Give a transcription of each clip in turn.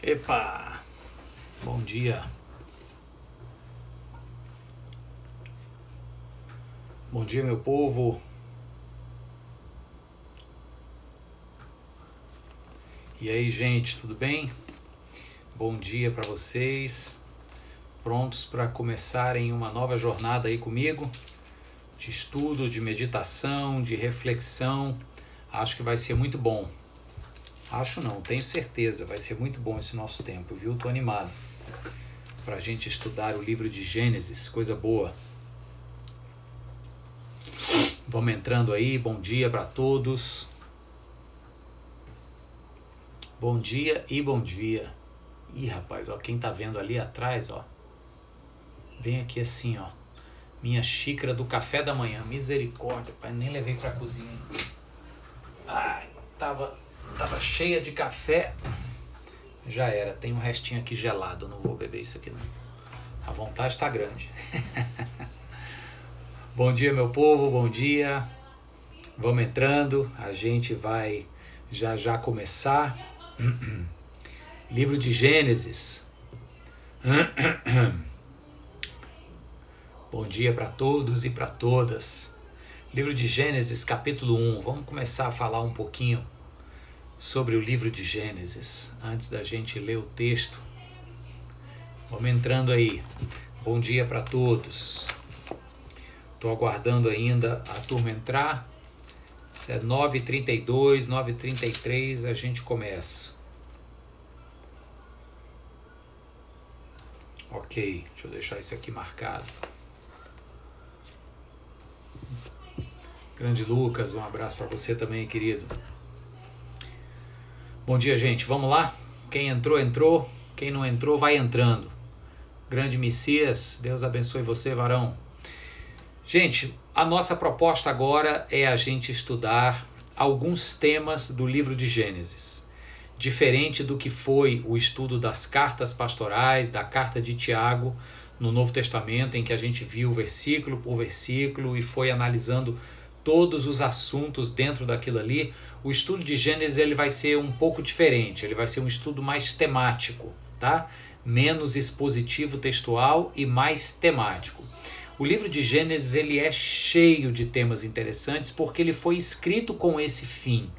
Epa! Bom dia. Bom dia, meu povo. E aí, gente, tudo bem? Bom dia para vocês. Prontos para começarem uma nova jornada aí comigo? De estudo, de meditação, de reflexão. Acho que vai ser muito bom. Acho não, tenho certeza. Vai ser muito bom esse nosso tempo, viu? Tô animado para a gente estudar o livro de Gênesis. Coisa boa. Vamos entrando aí, bom dia para todos. Bom dia e bom dia. Ih, rapaz, ó, quem tá vendo ali atrás, ó. Bem aqui assim, ó. Minha xícara do café da manhã. Misericórdia, pai, nem levei pra cozinha. Ai, tava cheia de café. Já era, tem um restinho aqui gelado, não vou beber isso aqui não. A vontade tá grande. Bom dia, meu povo, bom dia. Vamos entrando, a gente vai já começar. Livro de Gênesis. Bom dia para todos e para todas. Livro de Gênesis, capítulo 1. Vamos começar a falar um pouquinho sobre o livro de Gênesis, antes da gente ler o texto. Vamos entrando aí. Bom dia para todos. Estou aguardando ainda a turma entrar. É 9h32, 9h33 a gente começa. Ok, deixa eu deixar isso aqui marcado. Grande Lucas, um abraço para você também, querido. Bom dia, gente. Vamos lá? Quem entrou, entrou. Quem não entrou, vai entrando. Grande Messias, Deus abençoe você, varão. Gente, a nossa proposta agora é a gente estudar alguns temas do livro de Gênesis. Diferente do que foi o estudo das cartas pastorais, da carta de Tiago no Novo Testamento, em que a gente viu versículo por versículo e foi analisando todos os assuntos dentro daquilo ali. O estudo de Gênesis ele vai ser um pouco diferente, ele vai ser um estudo mais temático, tá? Menos expositivo textual e mais temático. O livro de Gênesis ele é cheio de temas interessantes porque ele foi escrito com esse fim.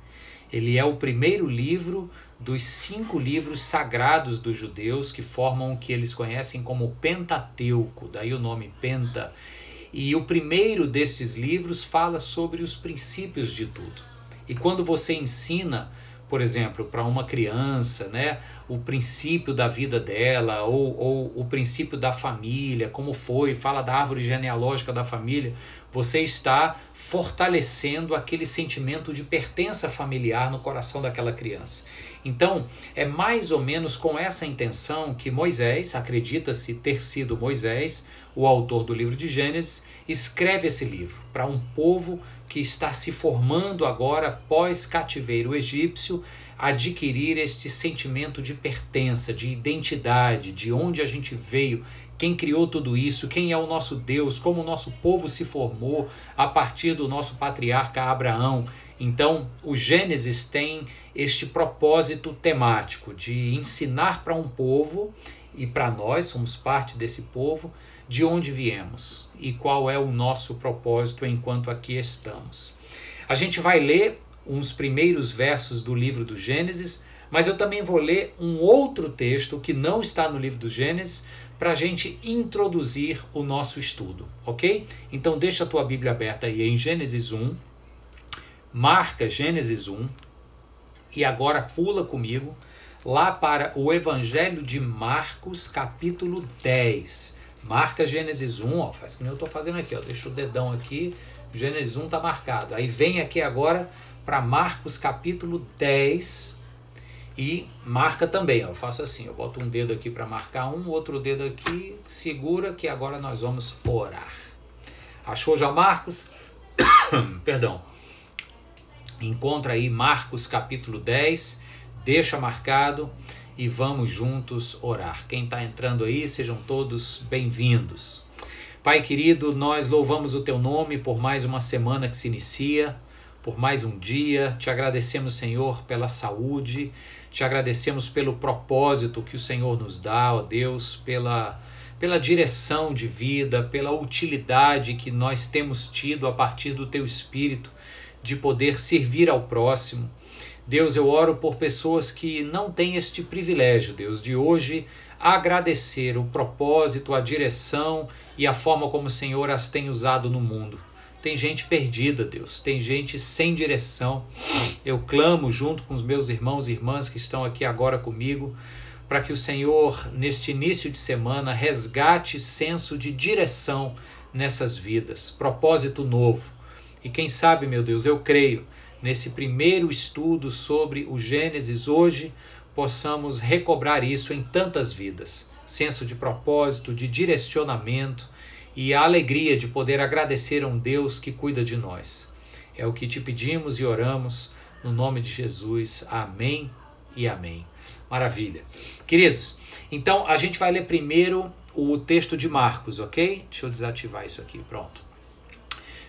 Ele é o primeiro livro dos 5 livros sagrados dos judeus que formam o que eles conhecem como Pentateuco, daí o nome Penta. E o primeiro destes livros fala sobre os princípios de tudo. E quando você ensina, por exemplo, para uma criança, né, o princípio da vida dela, ou o princípio da família, como foi, fala da árvore genealógica da família, você está fortalecendo aquele sentimento de pertença familiar no coração daquela criança. Então, é mais ou menos com essa intenção que Moisés, acredita-se ter sido Moisés, o autor do livro de Gênesis, escreve esse livro para um povo que está se formando agora pós-cativeiro egípcio, adquirir este sentimento de pertença, de identidade, de onde a gente veio, quem criou tudo isso, quem é o nosso Deus, como o nosso povo se formou a partir do nosso patriarca Abraão. Então, o Gênesis tem este propósito temático de ensinar para um povo, e para nós, somos parte desse povo, de onde viemos e qual é o nosso propósito enquanto aqui estamos. A gente vai ler uns primeiros versos do livro do Gênesis, mas eu também vou ler um outro texto que não está no livro do Gênesis para a gente introduzir o nosso estudo, ok? Então deixa a tua Bíblia aberta aí em Gênesis 1, marca Gênesis 1 e agora pula comigo lá para o Evangelho de Marcos, capítulo 10. Marca Gênesis 1, ó, faz que nem eu estou fazendo aqui, ó, deixa o dedão aqui, Gênesis 1 está marcado. Aí vem aqui agora para Marcos capítulo 10 e marca também, ó, eu faço assim, eu boto um dedo aqui para marcar um, outro dedo aqui, segura que agora nós vamos orar. Achou já Marcos? Perdão. Encontra aí Marcos capítulo 10, deixa marcado e vamos juntos orar. Quem está entrando aí, sejam todos bem-vindos. Pai querido, nós louvamos o Teu nome por mais uma semana que se inicia. por mais um dia. Te agradecemos, Senhor, pela saúde. Te agradecemos pelo propósito que o Senhor nos dá, ó Deus, pela direção de vida, pela utilidade que nós temos tido a partir do Teu Espírito de poder servir ao próximo. Deus, eu oro por pessoas que não têm este privilégio, Deus, de hoje agradecer o propósito, a direção e a forma como o Senhor as tem usado no mundo. Tem gente perdida, Deus, tem gente sem direção. Eu clamo junto com os meus irmãos e irmãs que estão aqui agora comigo, para que o Senhor, neste início de semana, resgate senso de direção nessas vidas, propósito novo. E quem sabe, meu Deus, eu creio, nesse primeiro estudo sobre o Gênesis hoje, possamos recobrar isso em tantas vidas. Senso de propósito, de direcionamento e a alegria de poder agradecer a um Deus que cuida de nós. É o que te pedimos e oramos no nome de Jesus. Amém e amém. Maravilha. Queridos, então a gente vai ler primeiro o texto de Marcos, ok? Deixa eu desativar isso aqui, pronto.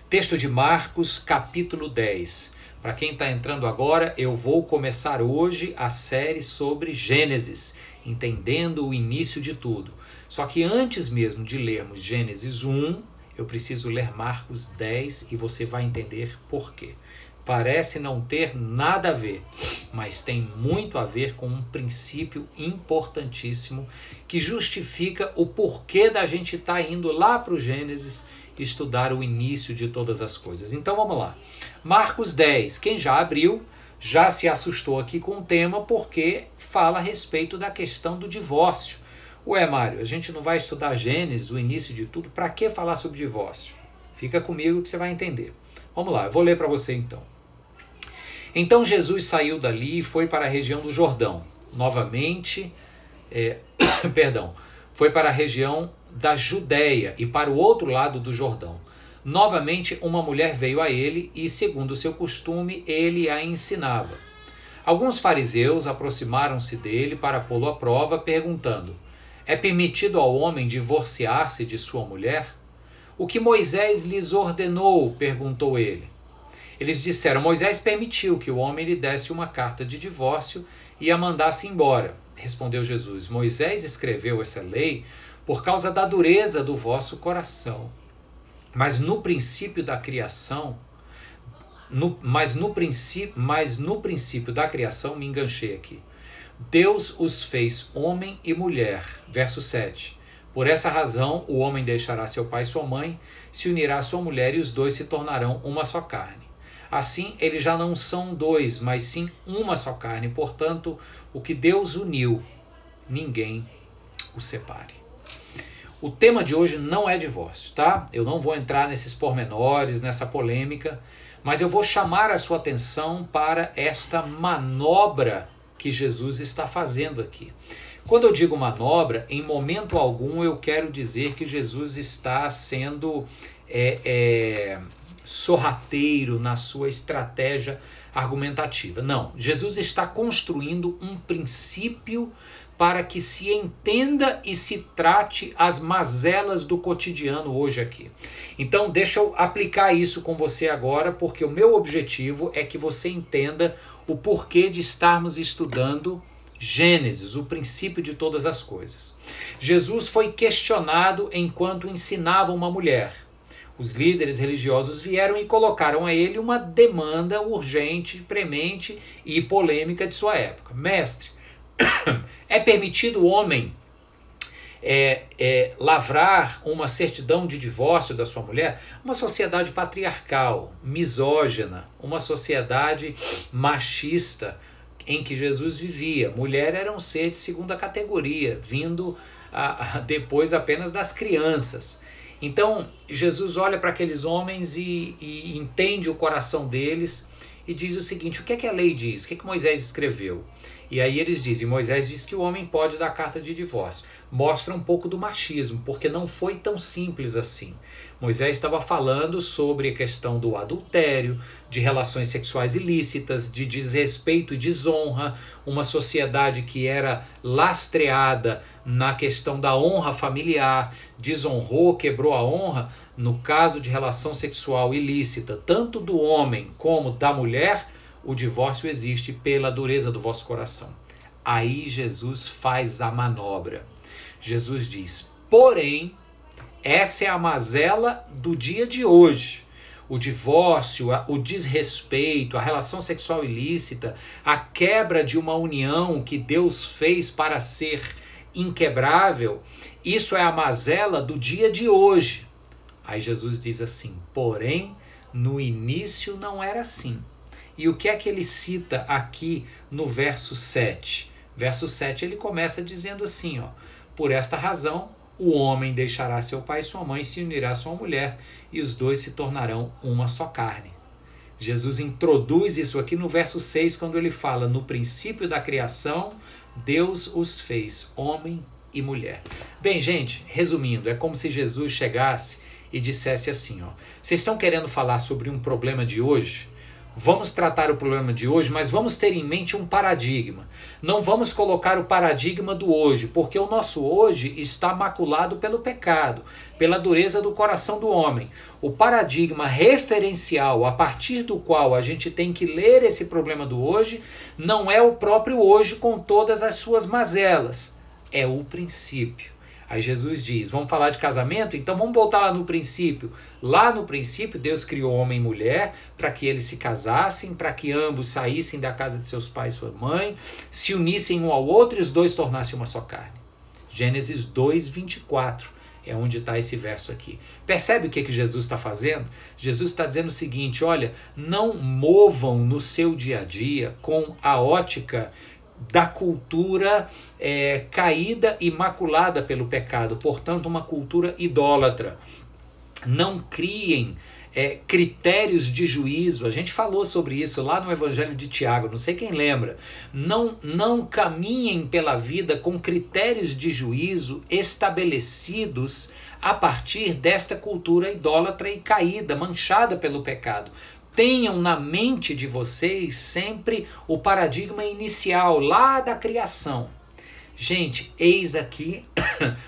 Texto de Marcos, capítulo 10. Para quem está entrando agora, eu vou começar hoje a série sobre Gênesis, entendendo o início de tudo. Só que antes mesmo de lermos Gênesis 1, eu preciso ler Marcos 10 e você vai entender por quê. Parece não ter nada a ver, mas tem muito a ver com um princípio importantíssimo que justifica o porquê da gente estar indo lá para o Gênesis estudar o início de todas as coisas. Então vamos lá. Marcos 10. Quem já abriu, já se assustou aqui com o tema porque fala a respeito da questão do divórcio. Ué, Mário, a gente não vai estudar Gênesis, o início de tudo, para que falar sobre divórcio? Fica comigo que você vai entender. Vamos lá, eu vou ler para você então. Então Jesus saiu dali e foi para a região do Jordão. Novamente, foi para a região da Judéia e para o outro lado do Jordão. Novamente uma mulher veio a ele e, segundo o seu costume, ele a ensinava. Alguns fariseus aproximaram-se dele para pô-lo à prova, perguntando: é permitido ao homem divorciar-se de sua mulher? O que Moisés lhes ordenou? Perguntou ele. Eles disseram: Moisés permitiu que o homem lhe desse uma carta de divórcio e a mandasse embora. Respondeu Jesus: Moisés escreveu essa lei por causa da dureza do vosso coração. Mas no princípio da criação, no princípio da criação, me enganchei aqui. Deus os fez homem e mulher. Verso 7. Por essa razão, o homem deixará seu pai e sua mãe, se unirá à sua mulher e os dois se tornarão uma só carne. Assim, eles já não são dois, mas sim uma só carne. Portanto, o que Deus uniu, ninguém o separe. O tema de hoje não é divórcio, tá? Eu não vou entrar nesses pormenores, nessa polêmica, mas eu vou chamar a sua atenção para esta manobra que Jesus está fazendo aqui. Quando eu digo manobra, em momento algum eu quero dizer que Jesus está sendo sorrateiro na sua estratégia argumentativa. Não, Jesus está construindo um princípio para que se entenda e se trate as mazelas do cotidiano hoje aqui. Então deixa eu aplicar isso com você agora, porque o meu objetivo é que você entenda o porquê de estarmos estudando Gênesis, o princípio de todas as coisas. Jesus foi questionado enquanto ensinava uma mulher. Os líderes religiosos vieram e colocaram a ele uma demanda urgente, premente e polêmica de sua época. Mestre, é permitido o homem lavrar uma certidão de divórcio da sua mulher? Uma sociedade patriarcal, misógina, uma sociedade machista em que Jesus vivia. Mulher era um ser de segunda categoria, vindo depois apenas das crianças. Então Jesus olha para aqueles homens e entende o coração deles e diz o seguinte: o que é que a lei diz? O que é que Moisés escreveu? E aí eles dizem, Moisés diz que o homem pode dar carta de divórcio. Mostra um pouco do machismo, porque não foi tão simples assim. Moisés estava falando sobre a questão do adultério, de relações sexuais ilícitas, de desrespeito e desonra, uma sociedade que era lastreada na questão da honra familiar, desonrou, quebrou a honra, no caso de relação sexual ilícita, tanto do homem como da mulher, o divórcio existe pela dureza do vosso coração. Aí Jesus faz a manobra. Jesus diz, porém, essa é a mazela do dia de hoje. O divórcio, o desrespeito, a relação sexual ilícita, a quebra de uma união que Deus fez para ser inquebrável, isso é a mazela do dia de hoje. Aí Jesus diz assim, porém, no início não era assim. E o que é que ele cita aqui no verso 7? Verso 7 ele começa dizendo assim, ó, por esta razão, o homem deixará seu pai e sua mãe, se unirá à sua mulher, e os dois se tornarão uma só carne. Jesus introduz isso aqui no verso 6, quando ele fala, no princípio da criação, Deus os fez, homem e mulher. Bem, gente, resumindo, é como se Jesus chegasse e dissesse assim, ó, vocês estão querendo falar sobre um problema de hoje? Vamos tratar o problema de hoje, mas vamos ter em mente um paradigma. Não vamos colocar o paradigma do hoje, porque o nosso hoje está maculado pelo pecado, pela dureza do coração do homem. O paradigma referencial a partir do qual a gente tem que ler esse problema do hoje não é o próprio hoje com todas as suas mazelas, é o princípio. Aí Jesus diz, vamos falar de casamento? Então vamos voltar lá no princípio. Lá no princípio, Deus criou homem e mulher para que eles se casassem, para que ambos saíssem da casa de seus pais e sua mãe, se unissem um ao outro e os dois tornassem uma só carne. Gênesis 2:24 é onde está esse verso aqui. Percebe o que Jesus está fazendo? Jesus está dizendo o seguinte, olha, não movam no seu dia a dia com a ótica da cultura caída e maculada pelo pecado, portanto uma cultura idólatra. Não criem critérios de juízo, a gente falou sobre isso lá no Evangelho de Tiago, não sei quem lembra. Não caminhem pela vida com critérios de juízo estabelecidos a partir desta cultura idólatra e caída, manchada pelo pecado. Tenham na mente de vocês sempre o paradigma inicial, lá da criação. Gente, eis aqui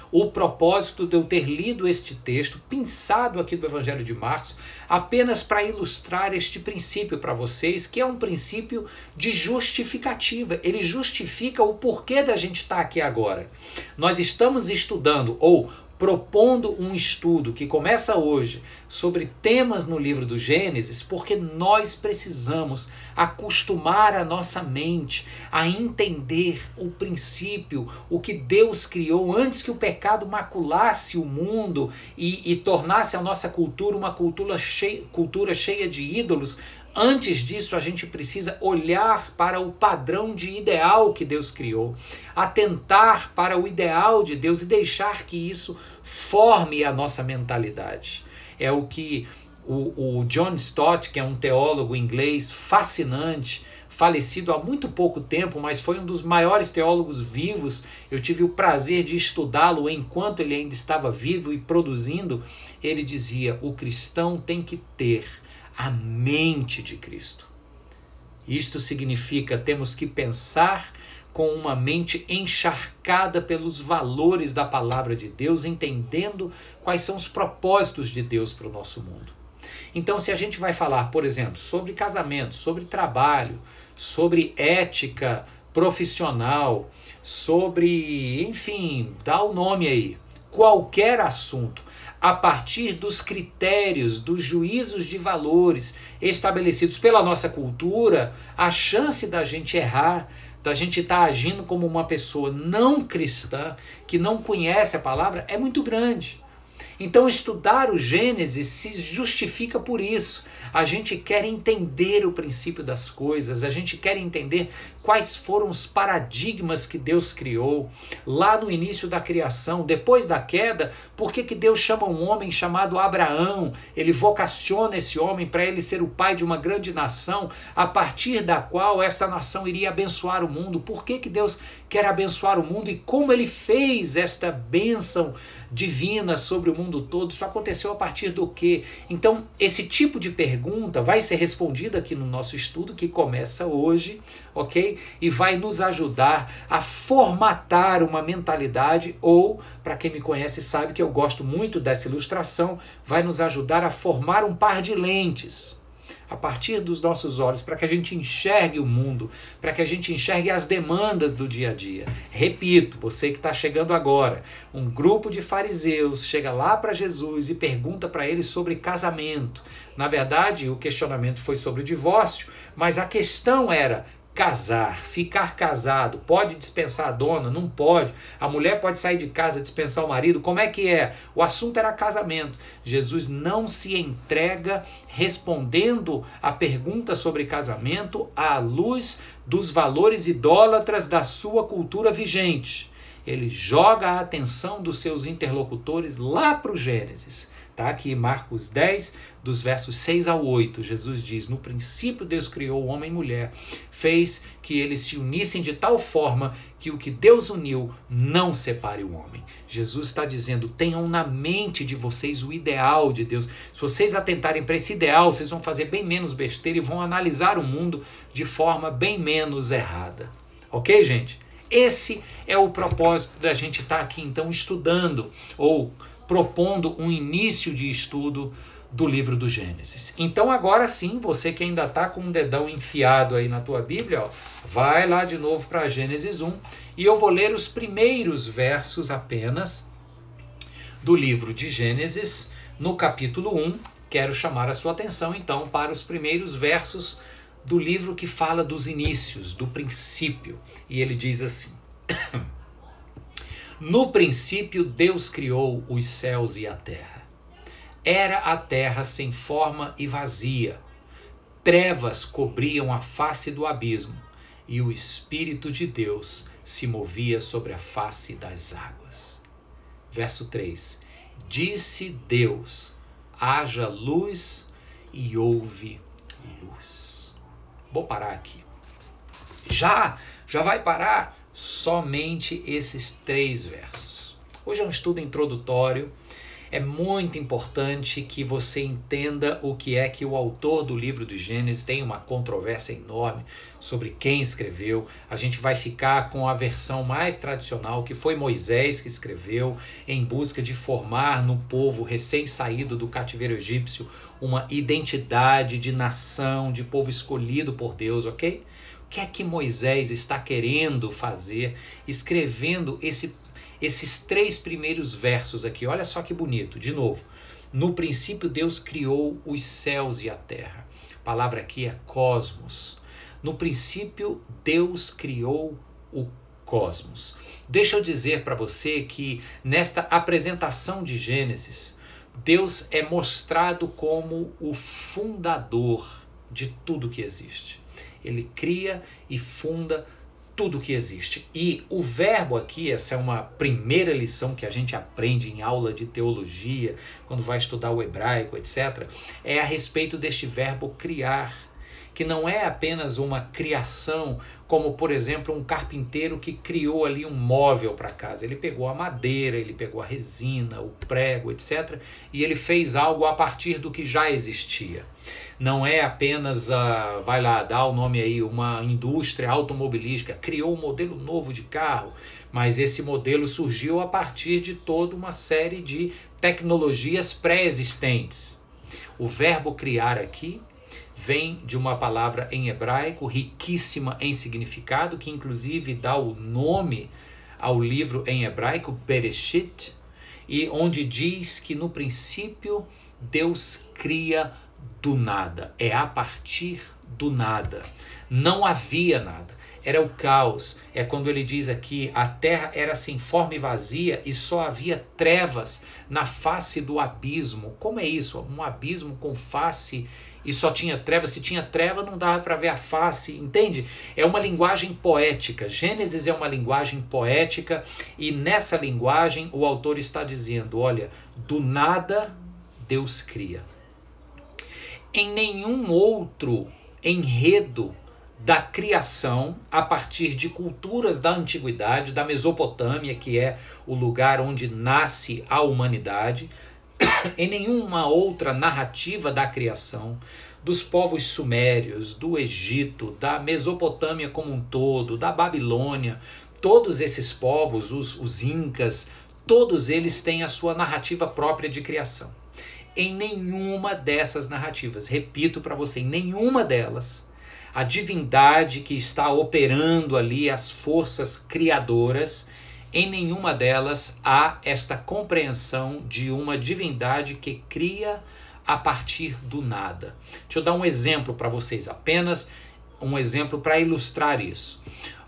o propósito de eu ter lido este texto, pensado aqui do Evangelho de Marcos, apenas para ilustrar este princípio para vocês, que é um princípio de justificativa. Ele justifica o porquê da gente estar aqui agora. Nós estamos estudando, ou propondo um estudo que começa hoje sobre temas no livro do Gênesis, porque nós precisamos acostumar a nossa mente a entender o princípio, o que Deus criou antes que o pecado maculasse o mundo e tornasse a nossa cultura uma cultura cheia de ídolos. Antes disso, a gente precisa olhar para o padrão de ideal que Deus criou, atentar para o ideal de Deus e deixar que isso forme a nossa mentalidade. É o que o John Stott, que é um teólogo inglês fascinante, falecido há muito pouco tempo, mas foi um dos maiores teólogos vivos, eu tive o prazer de estudá-lo enquanto ele ainda estava vivo e produzindo, ele dizia, o cristão tem que ter a mente de Cristo. Isto significa temos que pensar com uma mente encharcada pelos valores da palavra de Deus, entendendo quais são os propósitos de Deus para o nosso mundo. Então, se a gente vai falar, por exemplo, sobre casamento, sobre trabalho, sobre ética profissional, sobre, enfim, dá o nome aí, qualquer assunto, a partir dos critérios, dos juízos de valores estabelecidos pela nossa cultura, a chance da gente errar, da gente estar agindo como uma pessoa não cristã, que não conhece a palavra, é muito grande. Então estudar o Gênesis se justifica por isso. A gente quer entender o princípio das coisas, a gente quer entender quais foram os paradigmas que Deus criou lá no início da criação, depois da queda. Por que Deus chama um homem chamado Abraão? Ele vocaciona esse homem para ele ser o pai de uma grande nação, a partir da qual essa nação iria abençoar o mundo. Por que Deus quer abençoar o mundo e como ele fez esta bênção divina sobre o mundo todo? Isso aconteceu a partir do quê? Então, esse tipo de pergunta vai ser respondida aqui no nosso estudo, que começa hoje, ok? E vai nos ajudar a formatar uma mentalidade, ou, para quem me conhece sabe que eu gosto muito dessa ilustração, vai nos ajudar a formar um par de lentes a partir dos nossos olhos, para que a gente enxergue o mundo, para que a gente enxergue as demandas do dia a dia. Repito, você que está chegando agora, um grupo de fariseus chega lá para Jesus e pergunta para ele sobre casamento. Na verdade, o questionamento foi sobre o divórcio, mas a questão era: casar, ficar casado, pode dispensar a dona? Não pode. A mulher pode sair de casa, dispensar o marido? Como é que é? O assunto era casamento. Jesus não se entrega respondendo a pergunta sobre casamento à luz dos valores idólatras da sua cultura vigente. Ele joga a atenção dos seus interlocutores lá para o Gênesis. Tá aqui Marcos 10, dos versos 6 ao 8, Jesus diz: no princípio Deus criou o homem e mulher, fez que eles se unissem de tal forma que o que Deus uniu não separe o homem. Jesus está dizendo: tenham na mente de vocês o ideal de Deus. Se vocês atentarem para esse ideal, vocês vão fazer bem menos besteira e vão analisar o mundo de forma bem menos errada. Ok, gente? Esse é o propósito da gente estar aqui então estudando, ou propondo um início de estudo do livro do Gênesis. Então agora sim, você que ainda está com um dedão enfiado aí na tua Bíblia, ó, vai lá de novo para Gênesis 1 e eu vou ler os primeiros versos apenas do livro de Gênesis, no capítulo 1. Quero chamar a sua atenção então para os primeiros versos do livro que fala dos inícios, do princípio. E ele diz assim: no princípio Deus criou os céus e a terra. Era a terra sem forma e vazia. Trevas cobriam a face do abismo, e o Espírito de Deus se movia sobre a face das águas. Verso 3. Disse Deus: haja luz, e houve luz. Vou parar aqui. Já vai parar? Somente esses 3 versos. Hoje é um estudo introdutório. É muito importante que você entenda o que é que o autor do livro do Gênesis tem uma controvérsia enorme sobre quem escreveu. A gente vai ficar com a versão mais tradicional, que foi Moisés que escreveu, em busca de formar no povo recém-saído do cativeiro egípcio uma identidade de nação, de povo escolhido por Deus, ok? O que é que Moisés está querendo fazer, escrevendo esses 3 primeiros versos aqui? Olha só que bonito, de novo. No princípio Deus criou os céus e a terra. A palavra aqui é cosmos. No princípio Deus criou o cosmos. Deixa eu dizer para você que nesta apresentação de Gênesis, Deus é mostrado como o fundador de tudo que existe. Ele cria e funda tudo que existe. E o verbo aqui, essa é uma primeira lição que a gente aprende em aula de teologia, quando vai estudar o hebraico, etc., é a respeito deste verbo criar, que não é apenas uma criação, como, por exemplo, um carpinteiro que criou ali um móvel para casa. Ele pegou a madeira, ele pegou a resina, o prego, etc., e ele fez algo a partir do que já existia. Não é apenas, vai lá, dá o nome aí, uma indústria automobilística, criou um modelo novo de carro, mas esse modelo surgiu a partir de toda uma série de tecnologias pré-existentes. O verbo criar aqui vem de uma palavra em hebraico riquíssima em significado, que inclusive dá o nome ao livro em hebraico, Bereshit, e onde diz que no princípio Deus cria do nada, é a partir do nada. Não havia nada. era o caos. É quando ele diz aqui, a terra era sem forma e vazia e só havia trevas na face do abismo. Como é isso? Um abismo com face e só tinha trevas. Se tinha treva, não dava para ver a face, entende? É uma linguagem poética. Gênesis é uma linguagem poética e nessa linguagem o autor está dizendo, olha, do nada Deus cria. Em nenhum outro enredo da criação, a partir de culturas da antiguidade, da Mesopotâmia, que é o lugar onde nasce a humanidade, em nenhuma outra narrativa da criação, dos povos sumérios, do Egito, da Mesopotâmia como um todo, da Babilônia, todos esses povos, os incas, todos eles têm a sua narrativa própria de criação. Em nenhuma dessas narrativas, repito para você, em nenhuma delas, a divindade que está operando ali as forças criadoras, em nenhuma delas há esta compreensão de uma divindade que cria a partir do nada. Deixa eu dar um exemplo para vocês, apenas um exemplo para ilustrar isso.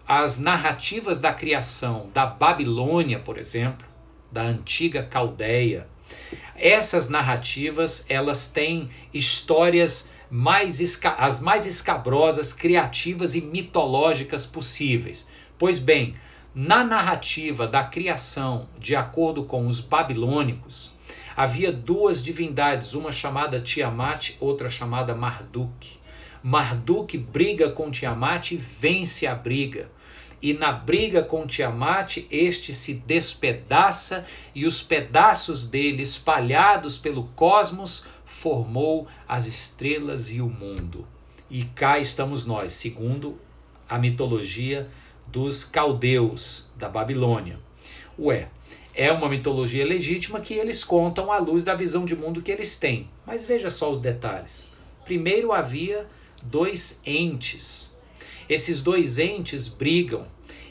As narrativas da criação da Babilônia, por exemplo, da antiga Caldeia, essas narrativas, elas têm histórias as mais escabrosas, criativas e mitológicas possíveis. Pois bem, na narrativa da criação, de acordo com os babilônicos, havia duas divindades, uma chamada Tiamat, outra chamada Marduk. Marduk briga com Tiamat e vence a briga. E na briga com Tiamat, este se despedaça e os pedaços dele espalhados pelo cosmos formou as estrelas e o mundo. E cá estamos nós, segundo a mitologia dos caldeus da Babilônia. É uma mitologia legítima que eles contam à luz da visão de mundo que eles têm. Mas veja só os detalhes. Primeiro havia dois entes. Esses dois entes brigam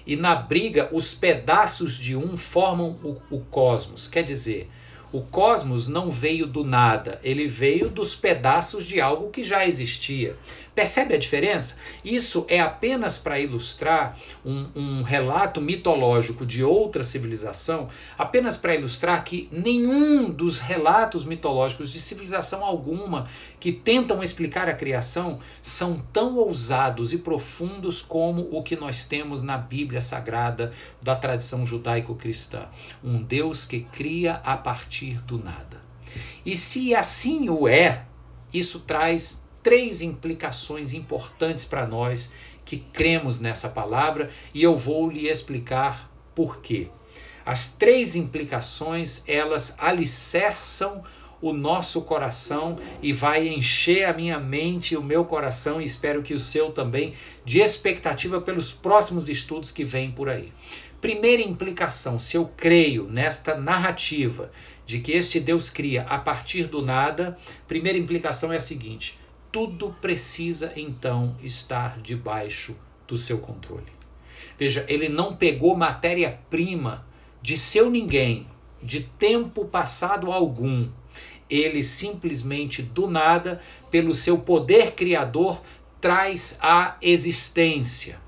e na briga os pedaços de um formam o cosmos. Quer dizer, o cosmos não veio do nada, ele veio dos pedaços de algo que já existia. Percebe a diferença? Isso é apenas para ilustrar um relato mitológico de outra civilização, apenas para ilustrar que nenhum dos relatos mitológicos de civilização alguma que tentam explicar a criação são tão ousados e profundos como o que nós temos na Bíblia Sagrada da tradição judaico-cristã. Um Deus que cria a partir do nada. E se assim o é, isso traz três implicações importantes para nós que cremos nessa palavra e eu vou lhe explicar por quê. As três implicações, elas alicerçam o nosso coração e vai encher a minha mente e o meu coração, e espero que o seu também, de expectativa pelos próximos estudos que vêm por aí. Primeira implicação, se eu creio nesta narrativa de que este Deus cria a partir do nada, primeira implicação é a seguinte: tudo precisa então estar debaixo do seu controle. Veja, ele não pegou matéria-prima de seu ninguém, de tempo passado algum. Ele simplesmente do nada, pelo seu poder criador, traz à existência.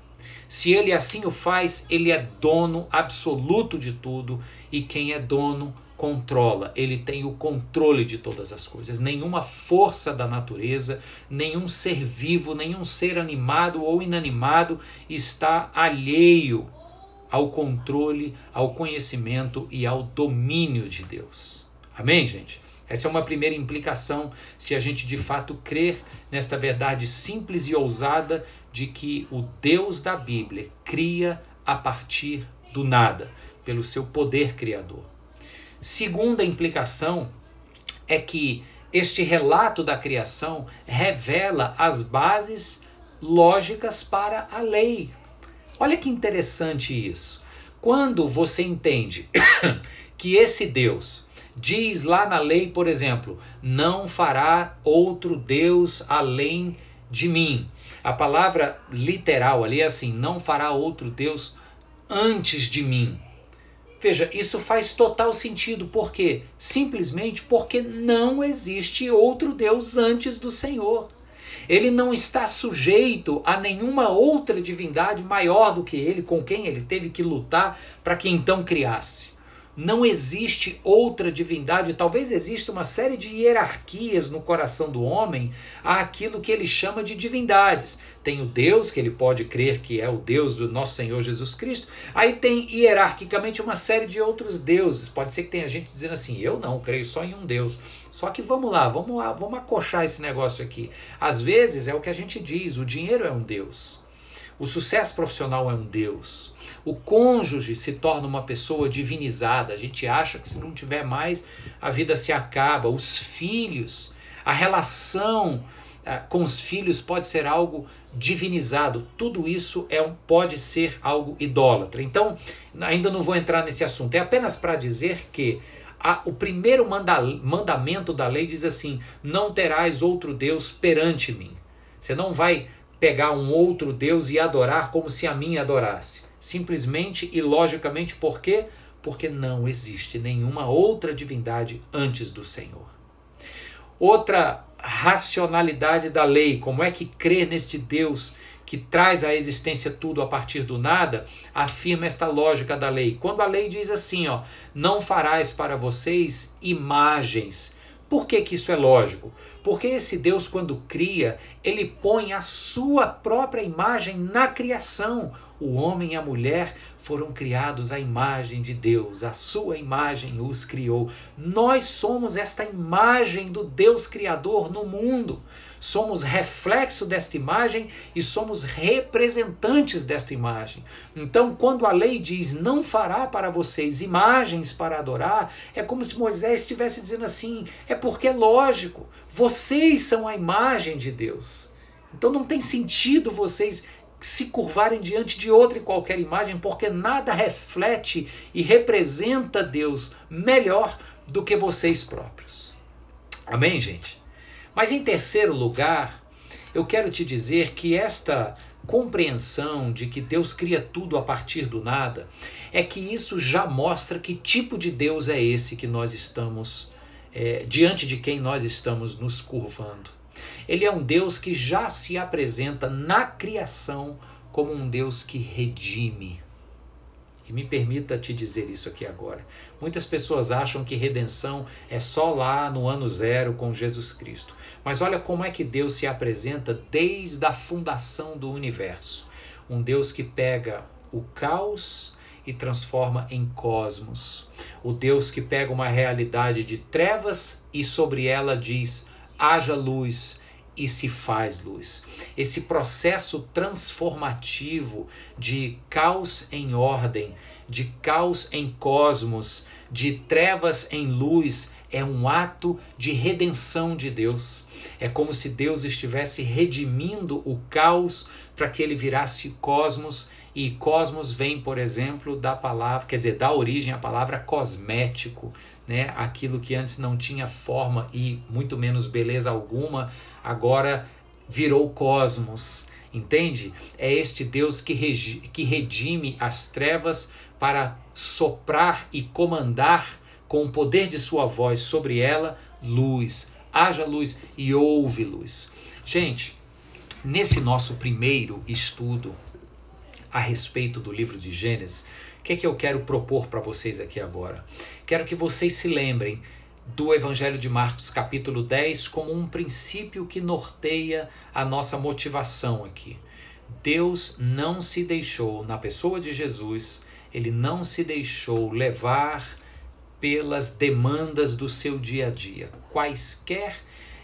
Se ele assim o faz, ele é dono absoluto de tudo, e quem é dono controla, ele tem o controle de todas as coisas. Nenhuma força da natureza, nenhum ser vivo, nenhum ser animado ou inanimado está alheio ao controle, ao conhecimento e ao domínio de Deus. Amém, gente? Essa é uma primeira implicação, se a gente de fato crer nesta verdade simples e ousada de que o Deus da Bíblia cria a partir do nada, pelo seu poder criador. Segunda implicação é que este relato da criação revela as bases lógicas para a lei. Olha que interessante isso. Quando você entende que esse Deus diz lá na lei, por exemplo, não fará outro Deus além de mim. A palavra literal ali é assim, não fará outro Deus antes de mim. Veja, isso faz total sentido. Por quê? Simplesmente porque não existe outro Deus antes do Senhor. Ele não está sujeito a nenhuma outra divindade maior do que ele, com quem ele teve que lutar para que então criasse. Não existe outra divindade, talvez exista uma série de hierarquias no coração do homem àquilo que ele chama de divindades. Tem o Deus, que ele pode crer que é o Deus do nosso Senhor Jesus Cristo. Aí tem hierarquicamente uma série de outros deuses. Pode ser que tenha gente dizendo assim, eu não, creio só em um Deus. Só que vamos lá, vamos acochar esse negócio aqui. Às vezes é o que a gente diz, o dinheiro é um Deus. O sucesso profissional é um Deus. O cônjuge se torna uma pessoa divinizada. A gente acha que se não tiver mais, a vida se acaba. Os filhos, a relação com os filhos pode ser algo divinizado. Tudo isso pode ser algo idólatra. Então, ainda não vou entrar nesse assunto. É apenas para dizer que o primeiro mandamento da lei diz assim, não terás outro Deus perante mim. Você não vai pegar um outro Deus e adorar como se a mim adorasse. Simplesmente e logicamente, por quê? Porque não existe nenhuma outra divindade antes do Senhor. Outra racionalidade da lei, como é que crer neste Deus que traz à existência tudo a partir do nada, afirma esta lógica da lei. Quando a lei diz assim, não farás para vocês imagens. Por que isso é lógico? Porque esse Deus, quando cria, ele põe a sua própria imagem na criação. O homem e a mulher foram criados à imagem de Deus, a sua imagem os criou. Nós somos esta imagem do Deus Criador no mundo. Somos reflexo desta imagem e somos representantes desta imagem. Então, quando a lei diz, não fará para vocês imagens para adorar, é como se Moisés estivesse dizendo assim, é porque é lógico, vocês são a imagem de Deus. Então não tem sentido vocês se curvarem diante de outra e qualquer imagem, porque nada reflete e representa Deus melhor do que vocês próprios. Amém, gente? Mas em terceiro lugar, eu quero te dizer que esta compreensão de que Deus cria tudo a partir do nada, é que isso já mostra que tipo de Deus é esse que nós estamos, diante de quem nós estamos nos curvando. Ele é um Deus que já se apresenta na criação como um Deus que redime. E me permita te dizer isso aqui agora. Muitas pessoas acham que redenção é só lá no ano zero com Jesus Cristo. Mas olha como é que Deus se apresenta desde a fundação do universo. Um Deus que pega o caos e transforma em cosmos. O Deus que pega uma realidade de trevas e sobre ela diz, haja luz, e se faz luz. Esse processo transformativo de caos em ordem, de caos em cosmos, de trevas em luz, é um ato de redenção de Deus. É como se Deus estivesse redimindo o caos para que ele virasse cosmos, e cosmos vem, por exemplo, da palavra, quer dizer, da origem à palavra cosmético, né? Aquilo que antes não tinha forma e muito menos beleza alguma, agora virou cosmos, entende? É este Deus que redime as trevas para soprar e comandar com o poder de sua voz sobre ela, luz. Haja luz e houve luz. Gente, nesse nosso primeiro estudo a respeito do livro de Gênesis, o que é que eu quero propor para vocês aqui agora? Quero que vocês se lembrem do Evangelho de Marcos, capítulo 10, como um princípio que norteia a nossa motivação aqui. Deus não se deixou, na pessoa de Jesus, ele não se deixou levar pelas demandas do seu dia a dia. Quaisquer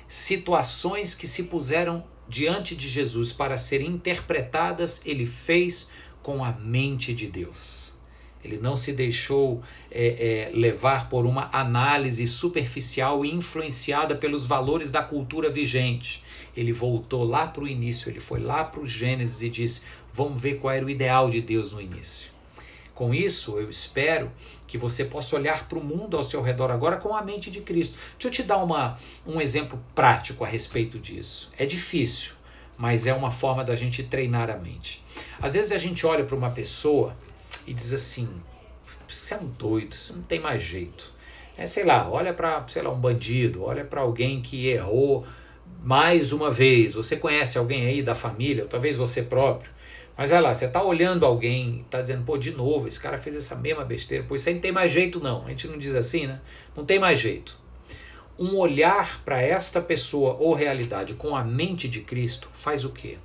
situações que se puseram diante de Jesus para serem interpretadas, ele fez com a mente de Deus. Ele não se deixou levar por uma análise superficial e influenciada pelos valores da cultura vigente. Ele voltou lá para o início, ele foi lá para o Gênesis e disse, vamos ver qual era o ideal de Deus no início. Com isso, eu espero que você possa olhar para o mundo ao seu redor agora com a mente de Cristo. Deixa eu te dar um exemplo prático a respeito disso. É difícil, mas é uma forma da gente treinar a mente. Às vezes a gente olha para uma pessoa e diz assim, você é um doido, isso não tem mais jeito. Sei lá, olha para, um bandido, olha para alguém que errou Mais uma vez, você conhece alguém aí da família, ou talvez você próprio, mas vai lá, você está olhando alguém, está dizendo, pô, de novo, esse cara fez essa mesma besteira, pô, isso aí não tem mais jeito não. A gente não diz assim, né? Não tem mais jeito. Um olhar para esta pessoa ou realidade com a mente de Cristo faz o quê?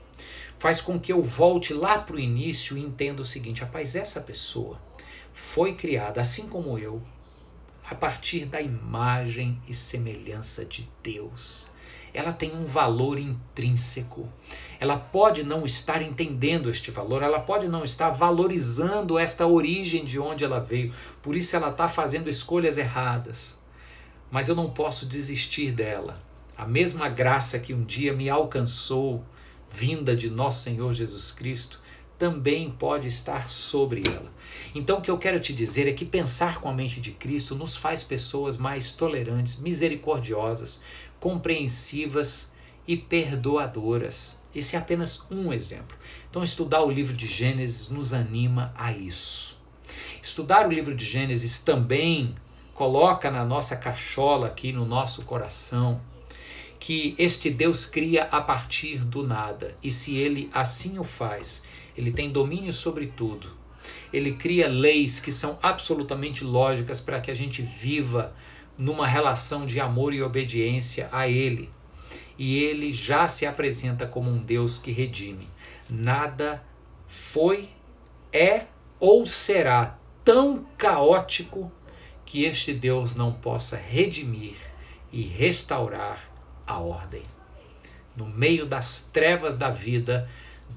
Faz com que eu volte lá para o início e entenda o seguinte, rapaz, essa pessoa foi criada, assim como eu, a partir da imagem e semelhança de Deus. Ela tem um valor intrínseco. Ela pode não estar entendendo este valor, ela pode não estar valorizando esta origem de onde ela veio, por isso ela está fazendo escolhas erradas. Mas eu não posso desistir dela. A mesma graça que um dia me alcançou, vinda de nosso Senhor Jesus Cristo, também pode estar sobre ela. Então o que eu quero te dizer é que pensar com a mente de Cristo nos faz pessoas mais tolerantes, misericordiosas, compreensivas e perdoadoras. Esse é apenas um exemplo. Então estudar o livro de Gênesis nos anima a isso. Estudar o livro de Gênesis também coloca na nossa cachola aqui, no nosso coração, que este Deus cria a partir do nada. E se ele assim o faz, ele tem domínio sobre tudo. Ele cria leis que são absolutamente lógicas para que a gente viva numa relação de amor e obediência a ele. E ele já se apresenta como um Deus que redime. Nada foi, é ou será tão caótico que este Deus não possa redimir e restaurar a ordem. No meio das trevas da vida,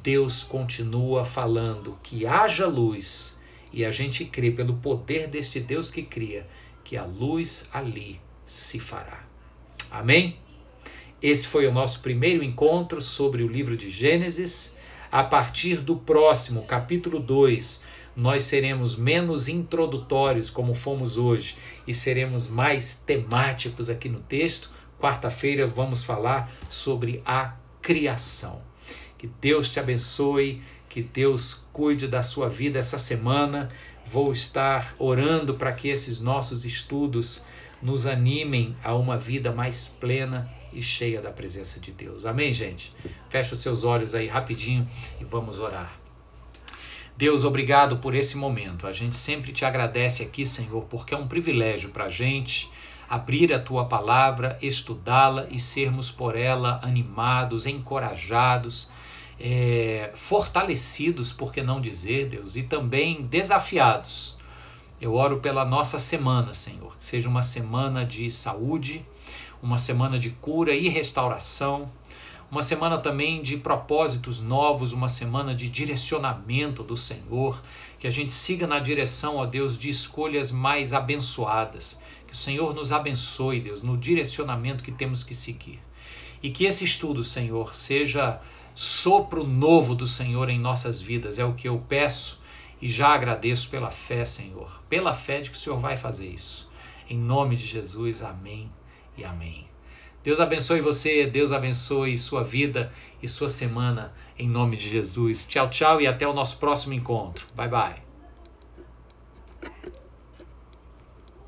Deus continua falando que haja luz, e a gente crê pelo poder deste Deus que cria, que a luz ali se fará. Amém? Esse foi o nosso primeiro encontro sobre o livro de Gênesis. A partir do próximo, capítulo 2, nós seremos menos introdutórios como fomos hoje e seremos mais temáticos aqui no texto. Quarta-feira vamos falar sobre a criação. Que Deus te abençoe, que Deus cuide da sua vida essa semana. Vou estar orando para que esses nossos estudos nos animem a uma vida mais plena e cheia da presença de Deus. Amém, gente? Fecha os seus olhos aí rapidinho e vamos orar. Deus, obrigado por esse momento. A gente sempre te agradece aqui, Senhor, porque é um privilégio para a gente abrir a Tua palavra, estudá-la e sermos por ela animados, encorajados, fortalecidos, por que não dizer, Deus, e também desafiados. Eu oro pela nossa semana, Senhor, que seja uma semana de saúde, uma semana de cura e restauração, uma semana também de propósitos novos, uma semana de direcionamento do Senhor, que a gente siga na direção, ó Deus, de escolhas mais abençoadas. Que o Senhor nos abençoe, Deus, no direcionamento que temos que seguir. E que esse estudo, Senhor, seja sopro novo do Senhor em nossas vidas. É o que eu peço e já agradeço pela fé, Senhor. Pela fé de que o Senhor vai fazer isso. Em nome de Jesus, amém e amém. Deus abençoe você, Deus abençoe sua vida e sua semana, em nome de Jesus. Tchau, tchau e até o nosso próximo encontro. Bye, bye.